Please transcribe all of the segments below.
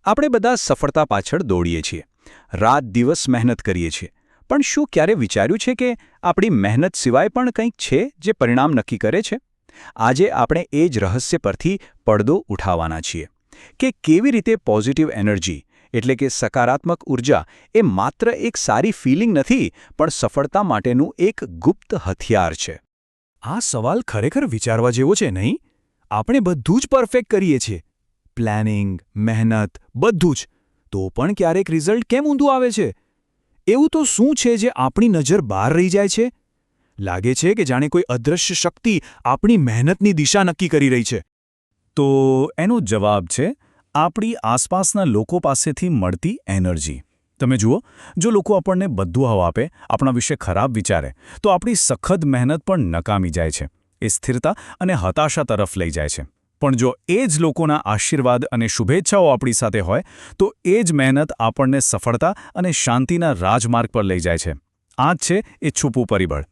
આપણે બધા સફળતા પાછળ દોડીએ છીએ, રાત દિવસ મહેનત કરીએ છીએ, પણ શું ક્યારે વિચાર્યું છે કે આપણી મહેનત સિવાય પણ કંઈક છે જે પરિણામ નક્કી કરે છે? આજે આપણે એ જ રહસ્ય પરથી પડદો ઉઠાવવાના છીએ કે કેવી રીતે પોઝિટિવ એનર્જી એટલે કે સકારાત્મક ઉર્જા એ માત્ર એક સારી ફિલિંગ નથી પણ સફળતા માટેનું એક ગુપ્ત હથિયાર છે. આ સવાલ ખરેખર વિચારવા જેવો છે, નહીં? આપણે બધું જ પરફેક્ટ કરીએ છીએ, પ્લાનિંગ, મહેનત, બધું જ. તો પણ ક્યારેક રિઝલ્ટ કેમ ઊંધું આવે છે? એવું તો શું છે જે આપણી નજર બહાર રહી જાય છે? લાગે છે કે જાણે કોઈ અદૃશ્ય શક્તિ આપણી મહેનતની દિશા નક્કી કરી રહી છે. તો એનો જવાબ છે આપણી આસપાસના લોકો પાસેથી મળતી એનર્જી. તમે જુઓ, જો લોકો આપણને બધું હવા આપે, આપણા વિશે ખરાબ વિચારે, તો આપણી સખત મહેનત પણ નકામી જાય છે. એ સ્થિરતા અને હતાશા તરફ લઈ જાય છે. પણ જો એ જ લોકોના આશીર્વાદ અને શુભેચ્છાઓ આપણી સાથે હોય, તો એ જ મહેનત આપણને સફળતા અને શાંતિના રાજમાર્ગ પર લઈ જાય છે. આ જ છે એ છુપું પરિબળ.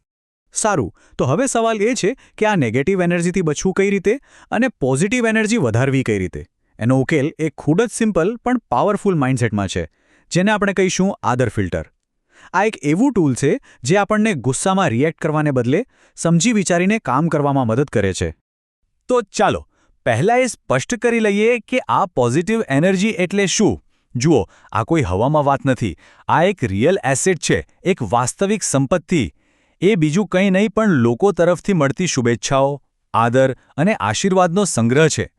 સારું, તો હવે સવાલ એ છે કે આ નેગેટિવ એનર્જીથી બચવું કઈ રીતે અને પોઝિટિવ એનર્જી વધારવી કઈ રીતે? એનો ઉકેલ એક ખૂબ જ સિમ્પલ પણ પાવરફુલ માઇન્ડસેટમાં છે, જેને આપણે કહીશું આદર ફિલ્ટર. આ એક એવું ટૂલ છે જે આપણને ગુસ્સામાં રિએક્ટ કરવાને બદલે સમજી વિચારીને કામ કરવામાં મદદ કરે છે. તો ચાલો પહેલાં એ સ્પષ્ટ કરી લઈએ કે આ પોઝિટિવ એનર્જી એટલે શું. જુઓ, આ કોઈ હવામાં વાત નથી. આ એક રિયલ એસેટ છે, એક વાસ્તવિક સંપત્તિ. એ બીજું કંઈ નહીં પણ લોકો તરફથી મળતી શુભેચ્છાઓ, આદર અને આશીર્વાદનો સંગ્રહ છે.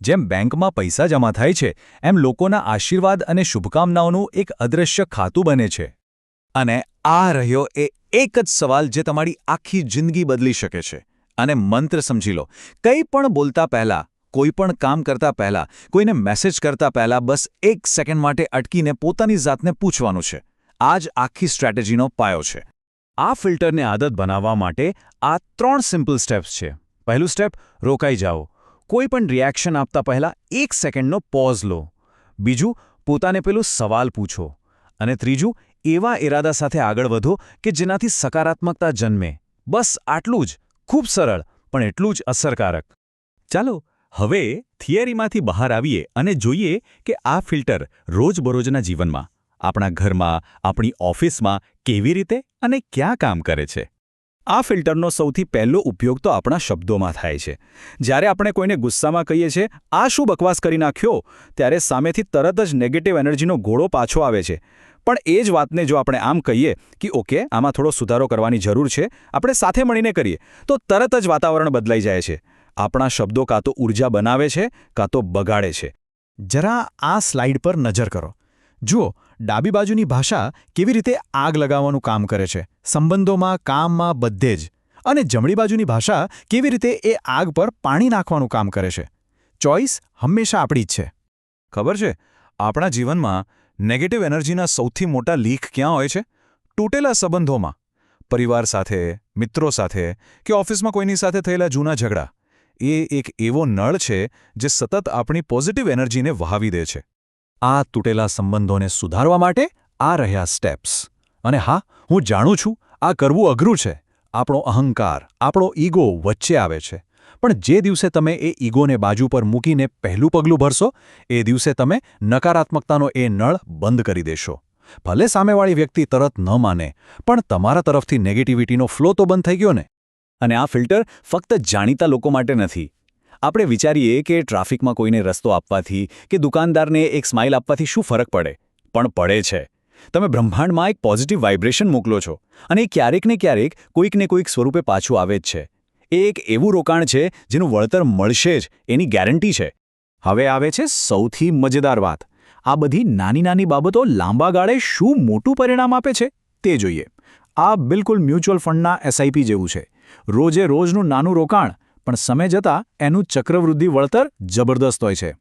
જેમ બેંકમાં પૈસા જમા થાય છે, એમ લોકોના આશીર્વાદ અને શુભકામનાઓનું એક અદૃશ્ય ખાતું બને છે. અને આ રહ્યો એ એક જ સવાલ જે તમારી આખી જિંદગી બદલી શકે છે. અને મંત્ર સમજી લો, કંઈ પણ બોલતા પહેલાં, કોઈ પણ કામ કરતા પહેલાં, કોઈને મેસેજ કરતા પહેલાં બસ 1 સેકન્ડ માટે અટકીને પોતાની જાતને પૂછવાનું છે. આ જ આખી સ્ટ્રેટેજીનો પાયો છે. આ ફિલ્ટરને આદત બનાવવા માટે આ 3 સિમ્પલ સ્ટેપ્સ છે. પહેલું સ્ટેપ, રોકાઈ જાઓ. કોઈ પણ રિએક્શન આપતા પહેલાં 1 સેકન્ડનો પોઝ લો. બીજું, પોતાને પેલું સવાલ પૂછો. અને ત્રીજું, એવા ઇરાદા સાથે આગળ વધો કે જેનાથી સકારાત્મકતા જન્મે. બસ આટલું જ. ખૂબ સરળ, પણ એટલું જ અસરકારક. ચાલો હવે થિયરીમાંથી બહાર આવીએ અને જોઈએ કે આ ફિલ્ટર રોજબરોજના જીવનમાં, આપણા ઘરમાં, આપણી ઓફિસમાં કેવી રીતે અને ક્યાં કામ કરે છે. આ ફિલ્ટરનો સૌથી પહેલો ઉપયોગ તો આપણા શબ્દોમાં થાય છે. જ્યારે આપણે કોઈને ગુસ્સામાં કહીએ છીએ, આ શું બકવાસ કરી નાખ્યો, ત્યારે સામેથી તરત જ નેગેટિવ એનર્જીનો ગોળો પાછો આવે છે. પણ એ જ વાતને જો આપણે આમ કહીએ કે ઓકે, આમાં થોડો સુધારો કરવાની જરૂર છે, આપણે સાથે મળીને કરીએ, તો તરત જ વાતાવરણ બદલાઈ જાય છે. આપણા શબ્દો કાં તો ઊર્જા બનાવે છે કાં તો બગાડે છે. જરા આ સ્લાઇડ પર નજર કરો. જુઓ, ડાબી બાજુની ભાષા કેવી રીતે આગ લગાવવાનું કામ કરે છે, સંબંધોમાં, કામમાં, બધે જ. અને જમણી બાજુની ભાષા કેવી રીતે એ આગ પર પાણી નાખવાનું કામ કરે છે. ચોઇસ હંમેશા આપણી જ છે. ખબર છે, આપણા જીવનમાં નેગેટિવ એનર્જીના સૌથી મોટા લીક ક્યાં હોય છે? તૂટેલા સંબંધોમાં. પરિવાર સાથે, મિત્રો સાથે કે ઓફિસમાં કોઈની સાથે થયેલા જૂના ઝઘડા. એ એક એવો નળ છે જે સતત આપણી પોઝિટિવ એનર્જીને વહાવી દે છે. આ તૂટેલા સંબંધોને સુધારવા માટે આ રહ્યા સ્ટેપ્સ. અને હા, હું જાણું છું, આ કરવું અઘરું છે. આપણો અહંકાર, આપણો ઈગો વચ્ચે આવે છે. પણ જે દિવસે તમે એ ઈગોને બાજુ પર મૂકીને પહેલું પગલું ભરશો, એ દિવસે તમે નકારાત્મકતાનો એ નળ બંધ કરી દેશો. ભલે સામેવાળી વ્યક્તિ તરત ન માને, પણ તમારા તરફથી નેગેટિવિટીનો ફ્લો તો બંધ થઈ ગયો ને. અને આ ફિલ્ટર ફક્ત જાણીતા લોકો માટે નથી. આપણે વિચારીએ કે ટ્રાફિકમાં કોઈને રસ્તો આપવાથી કે દુકાનદારને એક સ્માઇલ આપવાથી શું ફરક પડે? પણ પડે છે. તમે બ્રહ્માંડમાં એક પોઝિટિવ વાઇબ્રેશન મોકલો છો, અને એ ક્યારેક ને ક્યારેક કોઈકને કોઈક સ્વરૂપે પાછું આવે જ છે. એ એક એવું રોકાણ છે જેનું વળતર મળશે જ, એની ગેરંટી છે. હવે આવે છે સૌથી મજેદાર વાત. આ બધી નાની નાની બાબતો લાંબા ગાળે શું મોટું પરિણામ આપે છે તે જોઈએ. આ બિલકુલ મ્યુચ્યુઅલ ફંડના એસઆઈપી જેવું છે. રોજે રોજનું નાનું રોકાણ, પણ સમય જતાં એનું ચક્રવૃદ્ધિ વળતર જબરદસ્ત હોય છે.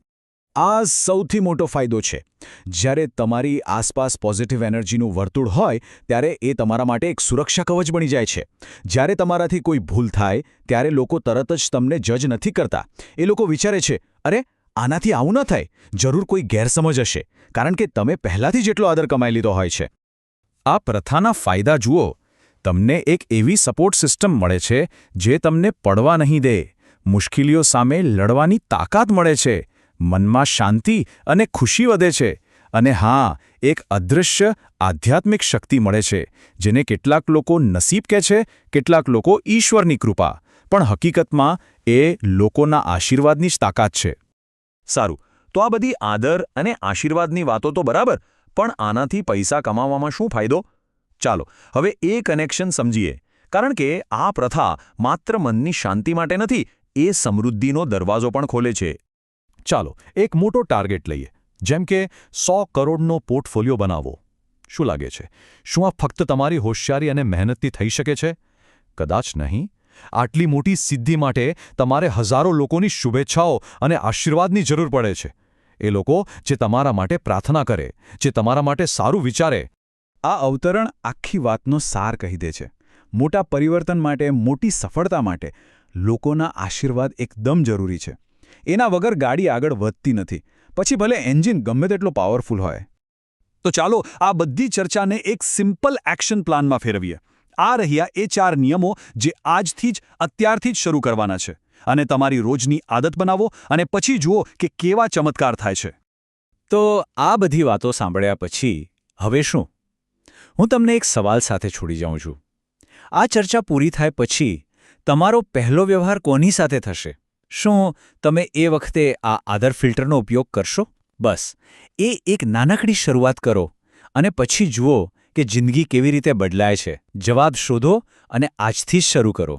આ સૌથી મોટો ફાયદો છે. જ્યારે તમારી આસપાસ પોઝિટિવ એનર્જીનું વર્તુળ હોય, ત્યારે એ તમારા માટે એક સુરક્ષા કવચ બની જાય છે. જ્યારે તમારાથી કોઈ ભૂલ થાય, ત્યારે લોકો તરત જ તમને જજ નથી કરતા. એ લોકો વિચારે છે, અરે, આનાથી આવું ન થાય, જરૂર કોઈ ગેરસમજ હશે, કારણ કે તમે પહેલાંથી જેટલો આદર કમાઈ લીધો હોય છે. આ પ્રથાના ફાયદા જુઓ. તમને એક એવી સપોર્ટ સિસ્ટમ મળે છે જે તમને પડવા નહીં દે. મુશ્કેલીઓ સામે લડવાની તાકાત મળે છે. મનમાં શાંતિ અને ખુશી વધે છે અને હા, એક અદૃશ્ય આધ્યાત્મિક શક્તિ મળે છે જેને કેટલાક લોકો નસીબ કહે છે, કેટલાક લોકો ઈશ્વરની કૃપા, પણ હકીકતમાં એ લોકોના આશીર્વાદની જ તાકાત છે. સારું, તો આ બધી આદર અને આશીર્વાદની વાતો તો બરાબર, પણ આનાથી પૈસા કમાવામાં શું ફાયદો? ચાલો હવે એ કનેક્શન સમજીએ, કારણ કે આ પ્રથા માત્ર મનની શાંતિ માટે નથી, એ સમૃદ્ધિનો દરવાજો પણ ખોલે છે. ચાલો એક મોટો ટાર્ગેટ લઈએ, જેમ કે 100 કરોડનો પોર્ટફોલિયો બનાવો. શું લાગે છે, શું આ ફક્ત તમારી હોશિયારી અને મહેનતથી થઈ શકે છે? કદાચ નહીં. આટલી મોટી સિદ્ધિ માટે તમારે હજારો લોકોની શુભેચ્છાઓ અને આશીર્વાદની જરૂર પડે છે. એ લોકો જે તમારા માટે પ્રાર્થના કરે, જે તમારા માટે સારું વિચારે. આ અવતરણ આખી વાતનો સાર કહી દે છે. મોટા પરિવર્તન માટે, મોટી સફળતા માટે લોકોના આશીર્વાદ એકદમ જરૂરી છે. એના વગર ગાડી આગળ વધતી નથી, પછી ભલે એન્જિન ગમે તેટલો પાવરફુલ હોય. તો ચાલો આ બધી ચર્ચાને એક સિમ્પલ એક્શન પ્લાનમાં ફેરવીએ. આ રહ્યા એ 4 નિયમો જે આજથી જ, અત્યારથી જ શરૂ કરવાના છે, અને તમારી રોજની આદત બનાવો અને પછી જુઓ કે કેવા ચમત્કાર થાય છે. તો આ બધી વાતો સાંભળ્યા પછી હવે શું? હું તમને એક સવાલ સાથે છોડી જાઉં છું. આ ચર્ચા પૂરી થાય પછી તમારો પહેલો વ્યવહાર કોની સાથે થશે? શું તમે એ વખતે આ આદર ફિલ્ટરનો ઉપયોગ કરશો? બસ એ એક નાનકડી શરૂઆત કરો અને પછી જુઓ કે જિંદગી કેવી રીતે બદલાય છે. જવાબ શોધો અને આજથી જ શરૂ કરો.